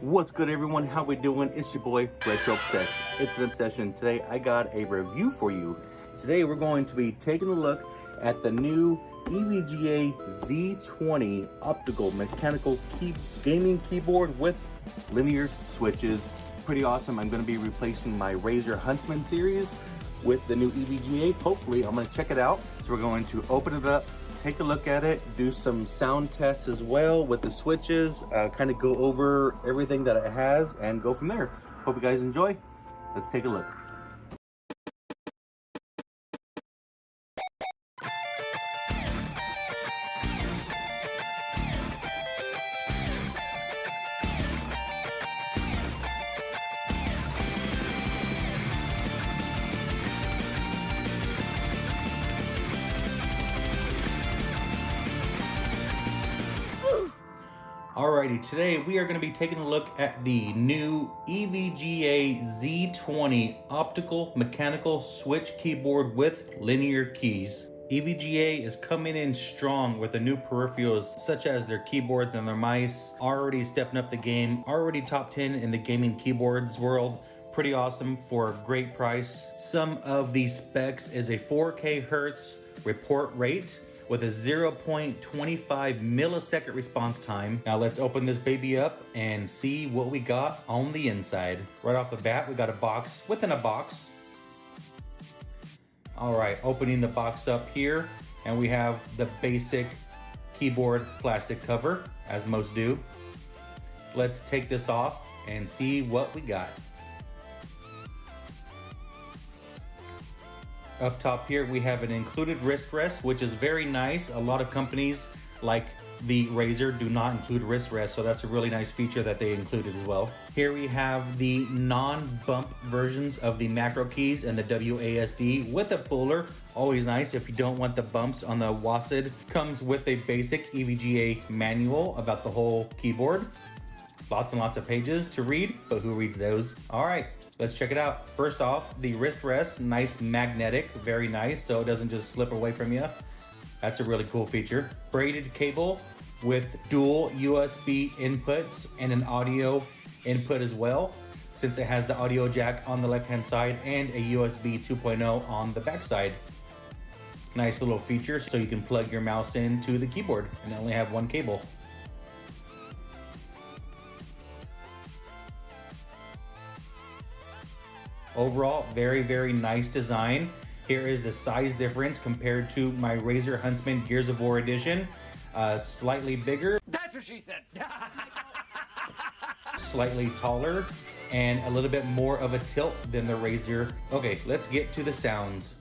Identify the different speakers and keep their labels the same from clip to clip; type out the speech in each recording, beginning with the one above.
Speaker 1: What's good, everyone? How we doing? It's your boy Retro Obsessed. It's an obsession. Today I got a review for you. Today we're going to be taking a look at the new EVGA Z20 optical mechanical gaming keyboard with linear switches. Pretty awesome. I'm going to be replacing my Raze Huntsman series with the new EVGA. Hopefully I'm going to check it out. So we're going to open it up, take a look at it, do some sound tests as well with the switches, kind of go over everything that it has and go from there. Hope you guys enjoy. Let's take a look. Alrighty, today we are going to be taking a look at the new EVGA Z20 optical mechanical switch keyboard with linear keys. EVGA is coming in strong with the new peripherals such as their keyboards and their mice, already stepping up the game, already top 10 in the gaming keyboards world. Pretty awesome for a great price. Some of the specs is a 4K Hertz report rate with a 0.25 millisecond response time. Now let's open this baby up and see what we got on the inside. Right off the bat, we got a box within a box. All right, opening the box up here, and we have the basic keyboard plastic cover, as most do. Let's take this off and see what we got. Up top here, we have an included wrist rest, which is very nice. A lot of companies like the Razer do not include wrist rest, so that's a really nice feature that they included as well. Here we have the non-bump versions of the macro keys and the WASD with a puller. Always nice if you don't want the bumps on the WASD. Comes with a basic EVGA manual about the whole keyboard. Lots and lots of pages to read, but who reads those? All right. Let's check it out. First off, the wrist rest, nice magnetic, very nice, so it doesn't just slip away from you. That's a really cool feature. Braided cable with dual USB inputs and an audio input as well, since it has the audio jack on the left-hand side and a USB 2.0 on the back side. Nice little feature, so you can plug your mouse into the keyboard and only have one cable. Overall, very, very nice design. Here is the size difference compared to my Raze Huntsman Gears of War edition. Slightly bigger.
Speaker 2: That's what she said.
Speaker 1: Slightly taller and a little bit more of a tilt than the Razer. Okay, let's get to the sounds.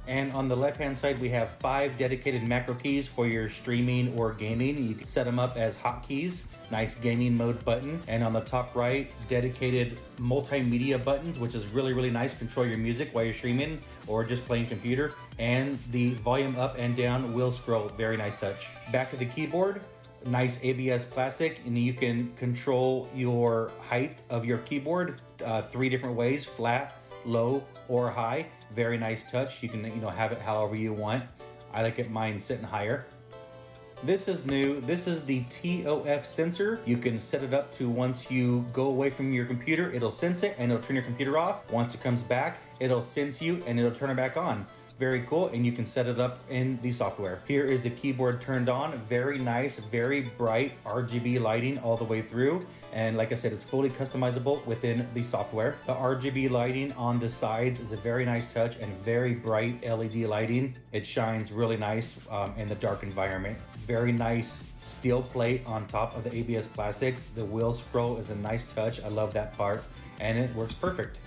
Speaker 1: And on the left-hand side, we have 5 dedicated macro keys for your streaming or gaming. You can set them up as hotkeys. Nice gaming mode button. And on the top right, dedicated multimedia buttons, which is really, really nice. Control your music while you're streaming or just playing computer. And the volume up and down will scroll. Very nice touch. Back of the keyboard, nice ABS plastic, and you can control your height of your keyboard 3 different ways: flat, low, or high. Very nice touch. You can have it however you want. I like it mine sitting higher. This is new. This is the TOF sensor. You can set it up to, once you go away from your computer, it'll sense it and it'll turn your computer off. Once it comes back, it'll sense you and it'll turn it back on. Very cool, and you can set it up in the software. Here is the keyboard turned on. Very nice, very bright RGB lighting all the way through. And like I said, it's fully customizable within the software. The RGB lighting on the sides is a very nice touch and very bright LED lighting. It shines really nice in the dark environment. very nice steel plate on top of the ABS plastic. The wheel scroll is a nice touch. I love that part, and it works perfect.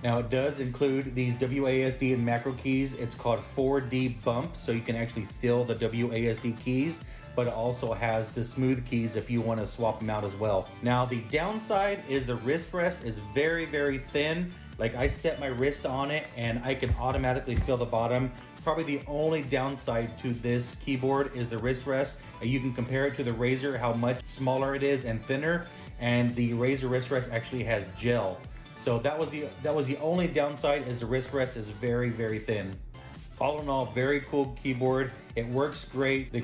Speaker 1: Now it does include these WASD and macro keys. It's called 4D bump, so you can actually feel the WASD keys, but it also has the smooth keys if you want to swap them out as well. Now the downside is the wrist rest is very, very thin. Like I set my wrist on it and I can automatically feel the bottom. Probably the only downside to this keyboard is the wrist rest. You can compare it to the Razer, how much smaller it is and thinner, and the Razer wrist rest actually has gel. So that was the only downside, is the wrist rest is very, very thin. All in all, very cool keyboard. It works great. The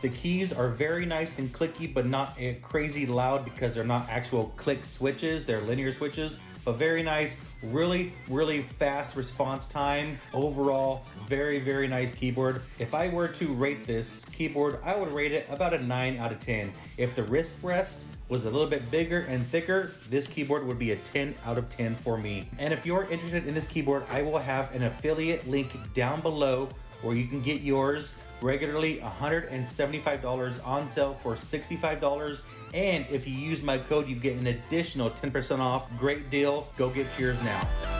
Speaker 1: keys are very nice and clicky, but not crazy loud because they're not actual click switches. They're linear switches, but very nice. Really, really fast response time. Overall, very, very nice keyboard. If I were to rate this keyboard, I would rate it about a 9 out of 10. If the wrist rest was a little bit bigger and thicker, this keyboard would be a 10 out of 10 for me. And if you're interested in this keyboard, I will have an affiliate link down below where you can get yours. Regularly $175, on sale for $65. And if you use my code, you get an additional 10% off. Great deal. Go get yours now.